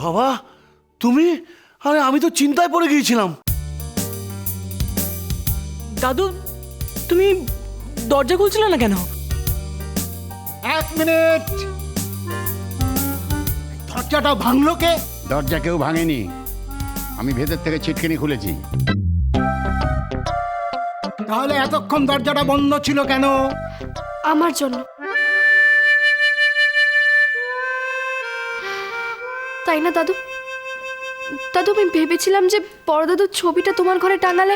বাবা তুমি? আরে আমি তো চিন্তায় পড়ে গিয়েছিলাম। দাদু তুমি দরজা খুলছিলে না কেন? 1 মিনিট, দরজাটা ভাঙলো কে? দরজা কেউ ভাঙেনি, আমি ভেতর থেকে ছিটকিনি খুলেছি। তাহলে এতক্ষণ দরজাটা বন্ধ ছিল কেন? আমার জন্য। তাই না দাদু? দাদু আমি ভেবেছিলাম যে বড় দাদুর ছবিটা তোমার ঘরে টাঙালে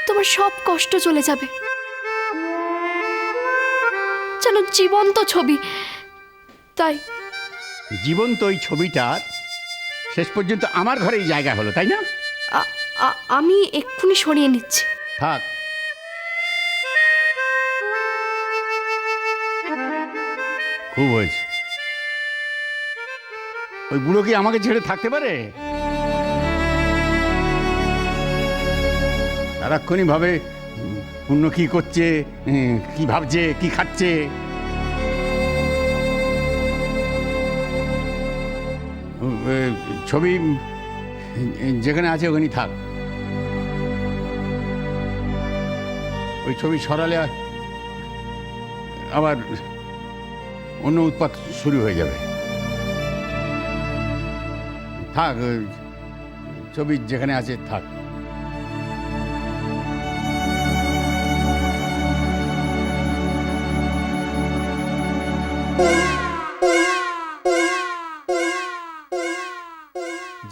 তোমার সব কষ্ট চলে যাবে, যেন জীবন্ত ছবি। তাই জীবন্ত ওই ছবিটার শেষ পর্যন্ত আমার ঘরেই জায়গা হলো, তাই না? আমি এক্ষুনি সরিয়ে নিচ্ছি। থাক। খুব হয়েছে। ওই বুড়ো কি আমাকে ছেড়ে থাকতে পারে? সারাক্ষণই ভাবে পূর্ণ কি করছে, কি ভাবছে, কি খাচ্ছে। ছবি যেখানে আছে ওখানেই থাক। ওই ছবি সরালে আবার অন্য উৎপাত শুরু হয়ে যাবে। থাক, ছবি যেখানে আছে থাক।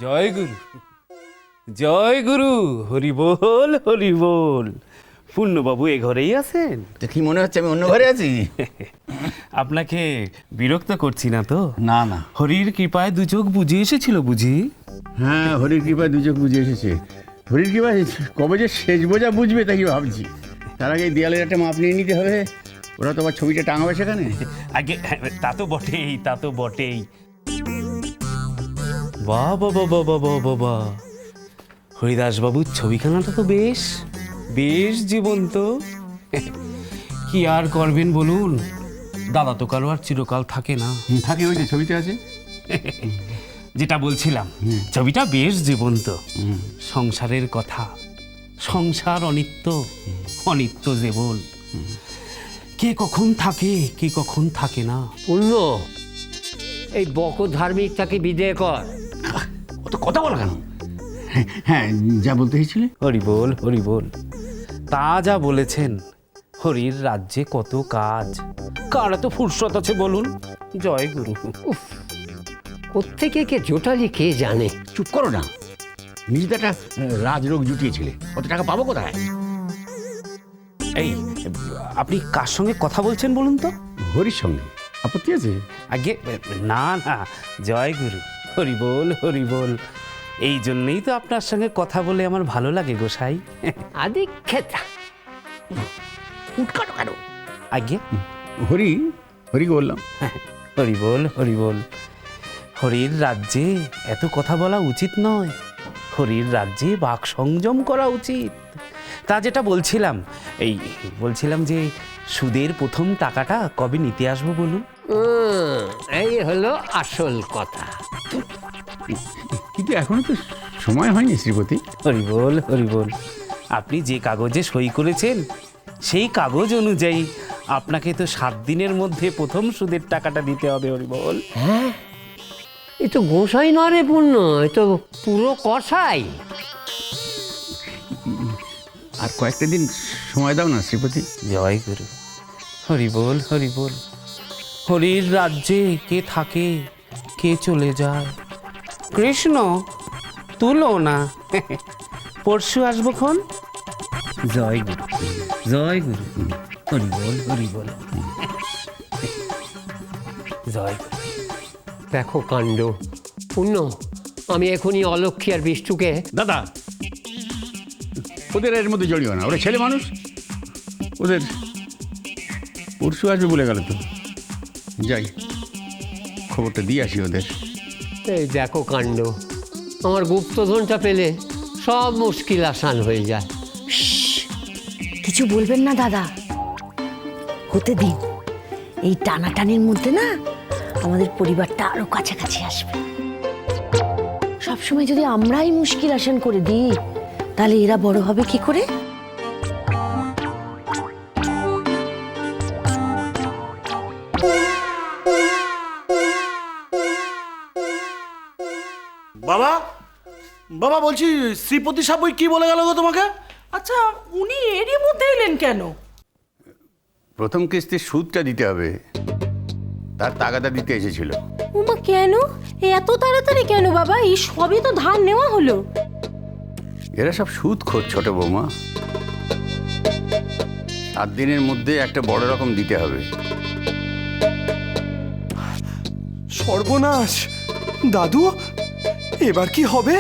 জয় গুরু, জয় গুরু, হরি বল, হরি বল। পূর্ণবাবু এ ঘরেই আছেন? তো কি মনে হচ্ছে আমি অন্য ঘরে আছি? আপনাকে বিরক্ত করছি না তো? না না, হরির কৃপায় দু চোখ বুঝে এসেছিল বুঝি? হ্যাঁ, হরির কৃপায় দু চোখ বুঝে এসেছে। হরির কৃপায় কবে যে শেষ বোঝা বুঝবে তাই ভাবছি। তার আগে দেয়ালের একটা মাপ নিয়ে নিতে হবে। ওরা তো আবার ছবিটা টাঙাবে সেখানে। আগে তা তো বটেই, তা তো বটেই। বাহ বাবা বাবা বাবা বাবা, হরিদাস বাবুর ছবিখানাটা তো বেশ বেশ জীবন্ত। কি আর করবেন বলুন, দাদা তো কারো আর চিরকাল থাকে না। থাকে, ওই যে ছবিতে আছে। যেটা বলছিলাম, ছবিটা বেশ জীবন্ত। সংসারের কথা, সংসার অনিত্য, অনিত্য জীবন। কে কখন থাকে, কে কখন থাকে না। পূর্ণ, এই বক ধার্মিকটাকে বিদেয় কর। অত কথা বলো কেন? হ্যাঁ, যা বলতে হয়েছিলে। হরি বল, হরি বল। তা যা বলেছেন, হরির রাজ্যে কত কাজ, কার তো ফুরসত আছে বলুন? জয় গুরু। কোত্থেকে কে জোটালি কে জানে। চুপ করো না, নিজে তো একটা রাজরোগ জুটিয়েছিলে, অত টাকা পাবো কোথায়? এই আপনি কার সঙ্গে কথা বলছেন বলুন তো? হরির সঙ্গে। আপত্তি আছে? আগে না না, জয় গুরু, হরি বল, হরি বল। এই জন্যই তো আপনার সঙ্গে কথা বলে আমার ভালো লাগে গোসাই। আদি খেতা উটকাটো কেন? আগে হরি, হরিকে বললাম। হরি বল, হরি বল। হরির রাজ্যে এত কথা বলা উচিত নয়, হরির রাজ্যে বাক সংযম করা উচিত। তা যেটা বলছিলাম, বলছিলাম যে সুদের প্রথম টাকাটা কবে নিতে আসবো বলুন? এই হলো আসল কথা। কিন্তু এখনো তো সময় হয়নি শ্রীপতি। হরি বল, হরি বল। আপনি যে কাগজে সই করেছেন সেই কাগজ অনুযায়ী আপনাকে তো 7 দিনের মধ্যে প্রথম সুদের টাকাটা দিতে হবে। হরি বল। হ্যাঁ, এ তো গোসাই নয় রে পূর্ণ, এ তো পুরো কসাই। আর কয়েকটা দিন সময় দাও না শ্রীপতি। জয় গুরু, হরি বল, হরি বল। হরির রাজ্যে কে থাকে, কে চলে যায়, কৃষ্ণ তুলো না। পরশু আসবো খন। জয় গুরু, জয় গুরু, হরি বল, হরি বল। জয় গুরু। দেখো কাণ্ড। পূর্ণ, আমি এখনই অলক্ষী আর বিষ্টুকে। দাদা, ওদের এর মধ্যে জড়িও না, ওরা ছেলে মানুষ। ওদের পরশু আসবে বলে গেল তো। যাই, খবরটা দিয়ে আসি ওদের। এই দেখো কাণ্ড, আমার গুপ্তধনটা পেলে সব মুশকিল আসান হয়ে যায়। কিছু বলবেন না দাদা, হতে দিন। এই টানাটানির মধ্যে না আমাদের পরিবারটা আরো কাছাকাছি আসবে। সবসময় যদি আমরাই মুশকিল আসান করে দিই তাহলে এরা বড় হবে কি করে? বাবা, বাবা বলছি শ্রীপতি সাপুই কি বলে গেল গো তোমাকে? আচ্ছা উনি এরই মধ্যে এলেন কেন? প্রথম কিস্তির সুদটা দিতে হবে, তার তাগাদা দিতে এসেছিল। উমা কেন এত তাড়াতাড়ি কেন বাবা? এই সবই তো ধার নেওয়া হলো। এরা সব সুদ খোঁজ ছোট বৌমা। 7 দিনের মধ্যে একটা বড় রকম দিতে হবে। সর্বনাশ দাদু, এবার কি হবে?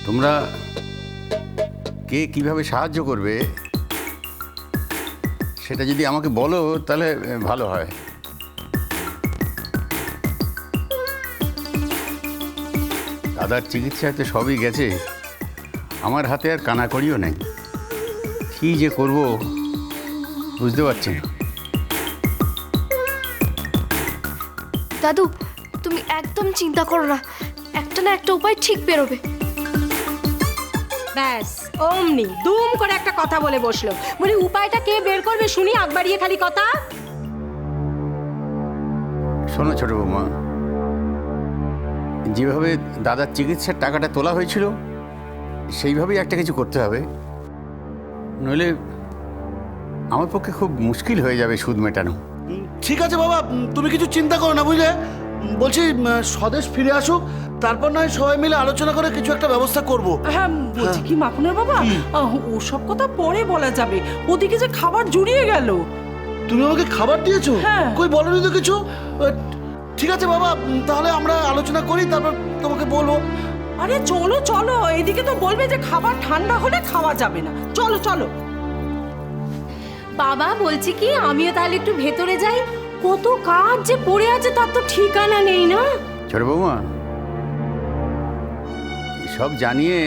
তোমরা কে কিভাবে সাহায্য করবে সেটা যদি আমাকে বলো তাহলে ভালো হয়। দাদার চিকিৎসায় তো সবই গেছে, আমার হাতে আর কানাকড়িও নেই। কী যে করব বুঝতে পারছি না। দাদু তুমি একদম চিন্তা করো না, একটা না একটা উপায় ঠিক বেরোবে। ব্যাস অমনি দুম করে একটা কথা বলে বসলো। বলি উপায়টা কে বের করবে শুনি, আগ বাড়িয়ে খালি কথা। শোনো ছোট বৌমা, যেভাবে দাদার চিকিৎসার টাকাটা তোলা হয়েছিল সেইভাবেই একটা কিছু করতে হবে, নইলে আমার পক্ষে খুব মুশকিল হয়ে যাবে সুদ মেটানো। ঠিক আছে বাবা, তুমি কিছু চিন্তা করো না বুঝলে। বলছি স্বদেশ ফিরে আসুক, তারপর নয় সবাই মিলে আলোচনা করে কিছু একটা ব্যবস্থা করব। হ্যাঁ বলছি কি মাখনের বাবা, ওসব কথা পরে বলা যাবে। ওদিকে যে খাবার জুড়িয়ে গেল। তুমি আমাকে খাবার দিয়েছো? হ্যাঁ। কই বলনি তো কিছু। ঠিক আছে বাবা, তাহলে আমরা আলোচনা করি, তারপর তোমাকে বলবো। আরে চলো চলো, এদিকে তো বলবে যে খাবার ঠান্ডা হলে খাওয়া যাবে না। চলো চলো। বাবা বলছি কি আমিও তাহলে একটু ভেতরে যাই, কত কাজ যে পড়ে আছে তার তো ঠিকানা নেই না। ছোট বৌমা, সব জানিয়ে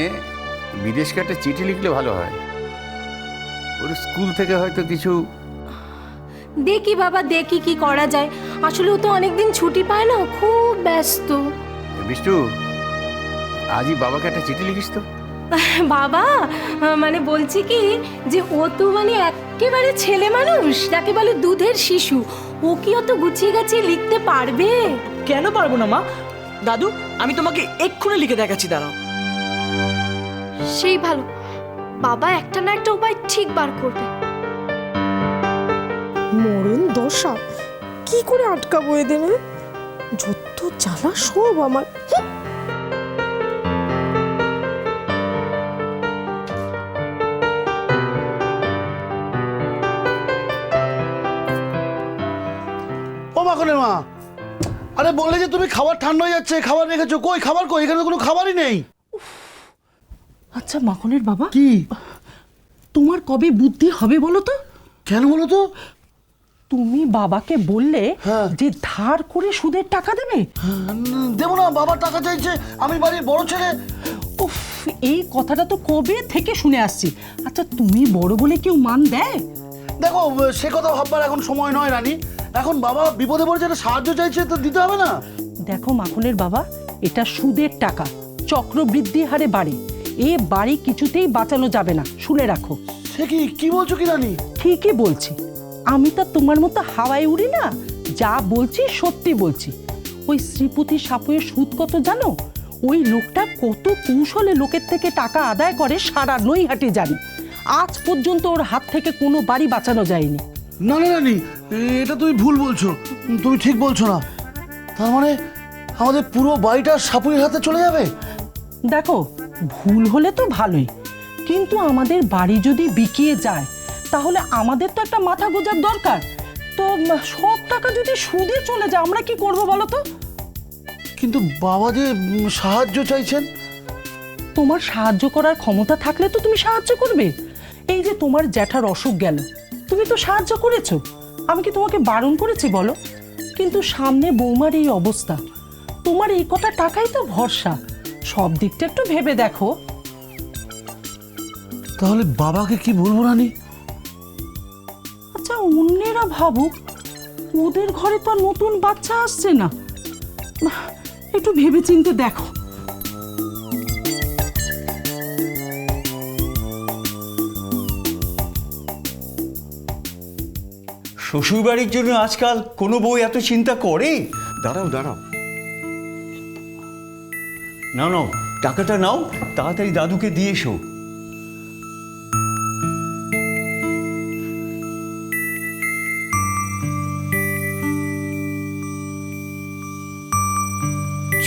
বিদেশকে একটা চিঠি লিখলে ভালো হয়। ওর স্কুল থেকে হয়তো কিছু। দেখি বাবা দেখি কি করা যায়, আসলে ও তো অনেকদিন ছুটি পায় না, খুব ব্যস্ত। বিষ্টু, আজই বাবাকে একটা চিঠি লিখিস তো। বাবা মানে বলছি কি যে ও তো মানে একেবারে ছেলে মানুষ, যাকে বলে দুধের শিশু, ও কি অত গুছিয়ে গাছিয়ে লিখতে পারবে? কেন পারবো না মা? দাদু আমি তোমাকে এক্ষুনি লিখে দেখাচ্ছি, দাঁড়াও। সেই ভালো, বাবা একটা না একটা উপায় ঠিক বার করবে। মরণ দশা, কি করে আটকাবো এদের? যত জ্বালা সব আমার। ও মাখনের মা, আরে বললে যে তুমি খাবার ঠান্ডা হয়ে যাচ্ছে, খাবার রেখেছো। কই খাবার কই? এখানে তো কোনো খাবারই নেই। আচ্ছা মাখনের বাবা, কি তোমার কবে বুদ্ধি হবে বলো তো? কেন বলো তো? তুমি বাবাকে বললে হ্যাঁ। যে ধার করে সুদের টাকা দেবে। দেবো না, বাবা টাকা চাইছে, আমি বাড়ির বড় ছেলে। উফ, এই কথাটা তো কবে থেকে শুনে আসছি। আচ্ছা তুমি বড় বলে কেউ মান দেয়? দেখো সে কথা ভাববার এখন সময় নয় রানী। এখন বাবা বিপদে পড়েছে, একটা সাহায্য চাইছে, তো দিতে হবে না? দেখো মাখনের বাবা, এটা সুদের টাকা, চক্রবৃদ্ধি হারে বাড়ে। এ বাড়ি কিছুতেই বাঁচানো যাবে না, শুনে রাখো। সে কি বলছো কি রানী? ঠিকই বলছি, আমি তো তোমার মতো হাওয়ায় উড়ি না, যা বলছি সত্যি বলছি। ওই শ্রীপতি সাপুয়ের সুদ কত জানো? ওই লোকটা কত কৌশলে লোকের থেকে টাকা আদায় করে সারা নৈহাটি জানি। আজ পর্যন্ত ওর হাত থেকে কোনো বাড়ি বাঁচানো যায়নি। না না রানী, এটা তুমি ভুল বলছো, তুমি ঠিক বলছো না। তার মানে আমাদের পুরো বাড়িটা সাপুরের হাতে চলে যাবে? দেখো ভুল হলে তো ভালোই, কিন্তু আমাদের বাড়ি যদি বিকিয়ে যায় তাহলে আমাদের তো একটা মাথা গোঁজার দরকার। তো সব টাকা যদি সুদে চলে যায় আমরা কি করব বলো তো? কিন্তু বাবা যে সাহায্য চাইছেন। তোমার সাহায্য করার ক্ষমতা থাকলে তো তুমি সাহায্য করবে। এই যে তোমার জ্যাঠার অসুখ গেল, তুমি তো সাহায্য করেছো, আমি কি তোমাকে বারণ করেছি বলো? কিন্তু সামনে বৌমার এই অবস্থা, তোমার এই কটা টাকাই তো ভরসা, সব দিকটা একটু ভেবে দেখো। তাহলে বাবাকে কি বলবো রানী? আচ্ছা অন্যেরা ভাবুক, ওদের ঘরে তো আর নতুন বাচ্চা আসছে না, একটু ভেবে চিন্তে দেখো। শ্বশুরবাড়ির জন্য আজকাল কোনো বউ এত চিন্তা করে? দাঁড়াও দাঁড়াও, নাও নাও, টাকাটা নাও, তাড়াতাড়ি দাদুকে দিয়ে এসো।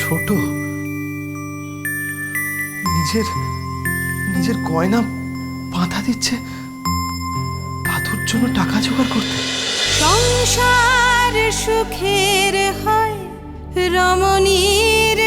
ছোট নিজের নিজের গয়না বাঁধা দিচ্ছে দাদুর জন্য টাকা জোগাড় করতে। সংসার সুখের হয় রমণীর